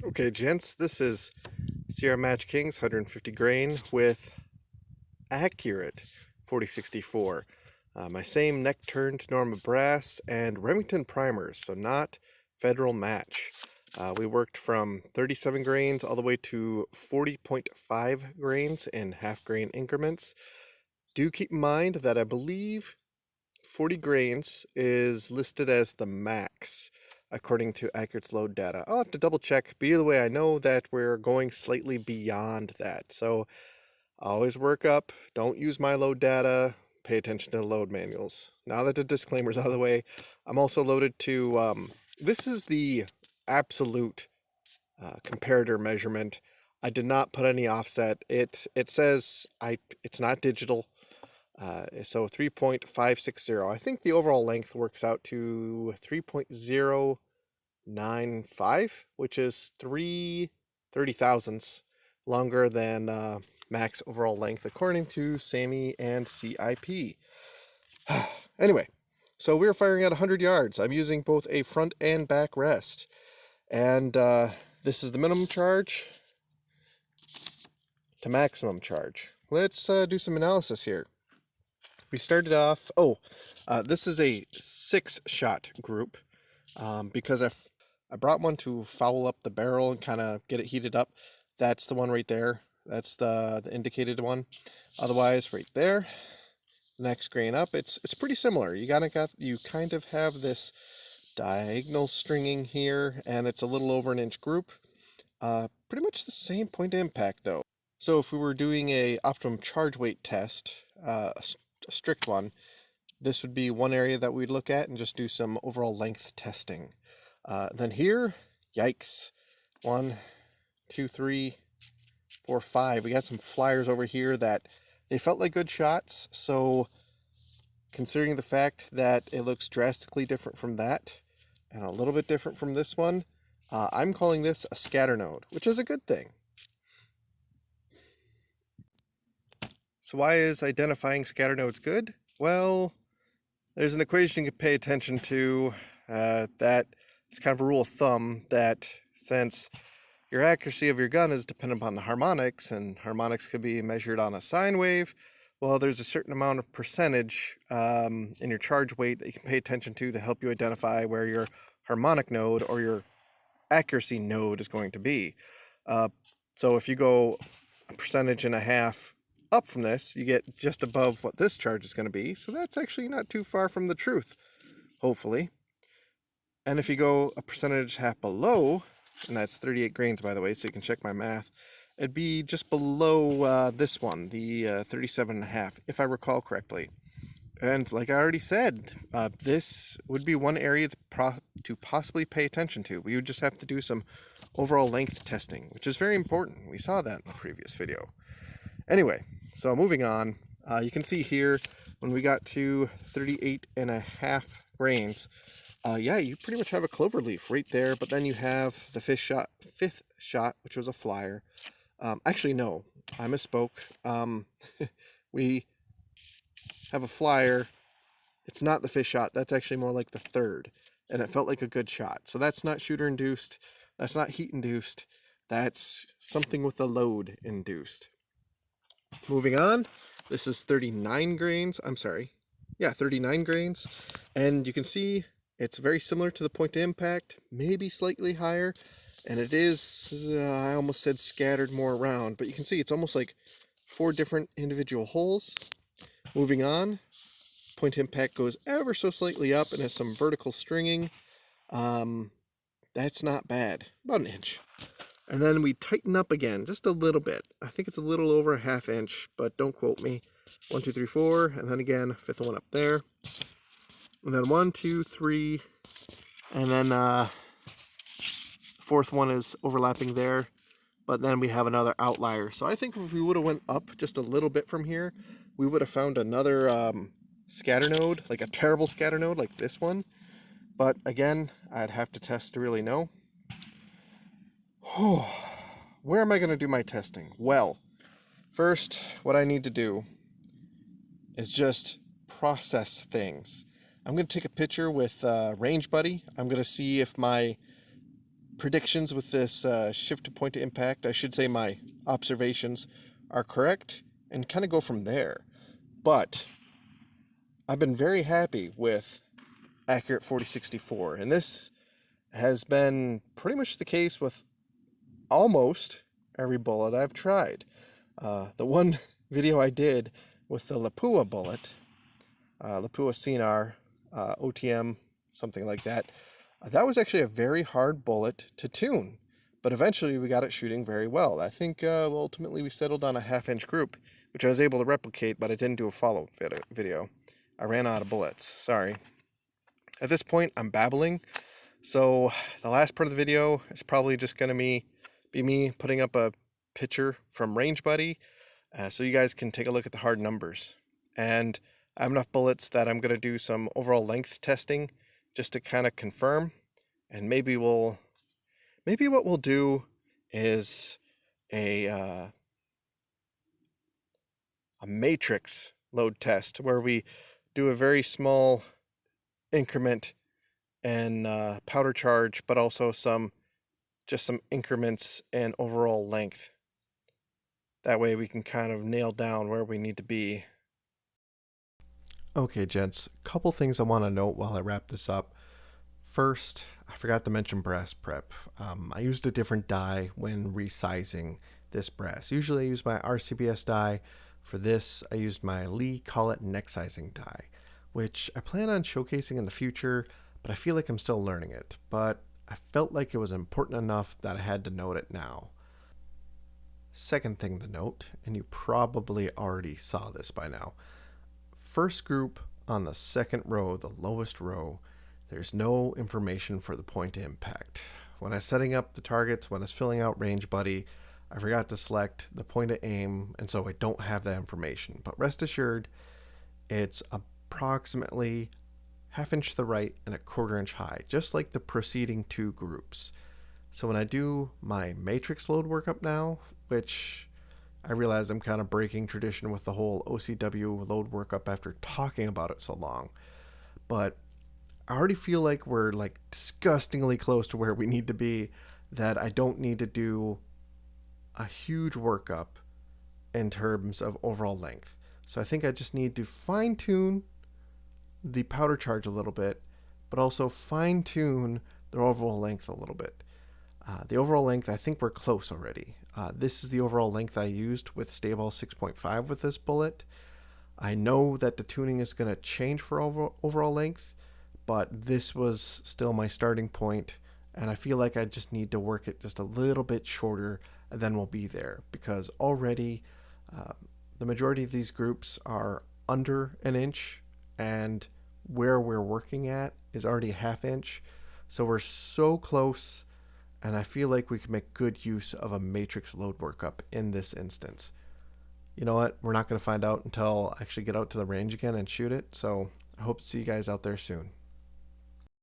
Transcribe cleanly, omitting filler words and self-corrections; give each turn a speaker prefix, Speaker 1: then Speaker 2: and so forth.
Speaker 1: Okay, gents, this is Sierra Match Kings 150 grain with accurate 4064. My same neck turned Norma brass and Remington primers, so not Federal Match. We worked from 37 grains all the way to 40.5 grains in half grain increments. Do keep in mind that I believe 40 grains is listed as the max according to Accurate's load data. I'll have to double check, but either way I know that we're going slightly beyond that. So always work up, don't use my load data, pay attention to the load manuals. Now that the disclaimer's out of the way, I'm also loaded to, this is the absolute comparator measurement. I did not put any offset. It says it's not digital. So 3.560. I think the overall length works out to 3.095, which is 3/30 thousandths longer than max overall length, according to SAMI and CIP. Anyway, so we're firing at 100 yards. I'm using both a front and back rest. And this is the minimum charge to maximum charge. Let's do some analysis here. We started off, this is a 6-shot group because I brought one to foul up the barrel and kind of get it heated up. That's the one right there. That's the indicated one. Otherwise, right there, next grain up, it's pretty similar. You kind of have this diagonal stringing here, and it's a little over an inch group. Pretty much the same point of impact though. So if we were doing a optimum charge weight test, a strict one, this would be one area that we'd look at and just do some overall length testing. Then here, yikes, 1, 2, 3, 4, 5. We got some flyers over here that they felt like good shots. So considering the fact that it looks drastically different from that and a little bit different from this one, I'm calling this a scatter node, which is a good thing. So why is identifying scatter nodes good? Well, there's an equation you can pay attention to that it's kind of a rule of thumb that since your accuracy of your gun is dependent upon the harmonics, and harmonics can be measured on a sine wave, well, there's a certain amount of percentage in your charge weight that you can pay attention to help you identify where your harmonic node or your accuracy node is going to be. So if you go 1.5% up from this, you get just above what this charge is going to be, so that's actually not too far from the truth, hopefully. And if you go 1.5% below, and that's 38 grains by the way, so you can check my math, it'd be just below this one, the 37.5, if I recall correctly. And like I already said, this would be one area to possibly pay attention to. We would just have to do some overall length testing, which is very important. We saw that in the previous video. Anyway, so moving on, you can see here when we got to 38.5 grains, yeah, you pretty much have a clover leaf right there, but then you have the fifth shot, which was a flyer. Actually, no, I misspoke. We have a flyer. It's not the fifth shot. That's actually more like the third, and it felt like a good shot. So that's not shooter induced. That's not heat induced. That's something with the load induced. Moving on, this is 39 grains. I'm sorry. Yeah, 39 grains. And you can see it's very similar to the point of impact, maybe slightly higher. And it is, I almost said scattered more around, but you can see it's almost like 4 different individual holes. Moving on, point impact goes ever so slightly up and has some vertical stringing. That's not bad, about an inch. And then we tighten up again, just a little bit. I think it's a little over 1/2 inch, but don't quote me. 1, 2, 3, 4, and then again, 5th one up there. And then 1, 2, 3, and then 4th one is overlapping there. But then we have another outlier. So I think if we would have went up just a little bit from here, we would have found another scatter node, like a terrible scatter node like this one. But again, I'd have to test to really know. Where am I going to do my testing? Well, first, what I need to do is just process things. I'm going to take a picture with Range Buddy. I'm going to see if my predictions with this shift to point to impact, I should say my observations, are correct and kind of go from there. But I've been very happy with Accurate 4064, and this has been pretty much the case with almost every bullet I've tried. The one video I did with the Lapua bullet, Lapua CNR, OTM, something like that, that was actually a very hard bullet to tune, but eventually we got it shooting very well. I think ultimately we settled on a half-inch group, which I was able to replicate, but I didn't do a follow-up video. I ran out of bullets, sorry. At this point, I'm babbling, so the last part of the video is probably just going to be me putting up a picture from Range Buddy, so you guys can take a look at the hard numbers. And I have enough bullets that I'm going to do some overall length testing just to kind of confirm. And maybe what we'll do is a matrix load test where we do a very small increment and powder charge, but also some increments and overall length. That way we can kind of nail down where we need to be. Okay, gents, a couple things I want to note while I wrap this up. First, I forgot to mention brass prep. I used a different die when resizing this brass. Usually I use my RCBS die. For this, I used my Lee Collet neck sizing die, which I plan on showcasing in the future, but I feel like I'm still learning it. But I felt like it was important enough that I had to note it now. Second thing to note, and you probably already saw this by now, first group on the second row, the lowest row, there's no information for the point to impact. When I was setting up the targets, when I was filling out Range Buddy, I forgot to select the point to aim, and so I don't have that information. But rest assured, it's approximately half-inch to the right and a quarter-inch high, just like the preceding two groups. So when I do my matrix load workup now, which I realize I'm kind of breaking tradition with the whole OCW load workup after talking about it so long, but I already feel like we're like disgustingly close to where we need to be, that I don't need to do a huge workup in terms of overall length. So I think I just need to fine tune the powder charge a little bit, but also fine tune the overall length a little bit. The overall length, I think we're close already. This is the overall length I used with Stayball 6.5 with this bullet. I know that the tuning is going to change for overall length, but this was still my starting point, and I feel like I just need to work it just a little bit shorter, and then we'll be there, because already the majority of these groups are under an inch, and where we're working at is already a half inch, so we're so close, and I feel like we can make good use of a matrix load workup in this instance. You know what? We're not going to find out until I actually get out to the range again and shoot it, so I hope to see you guys out there soon.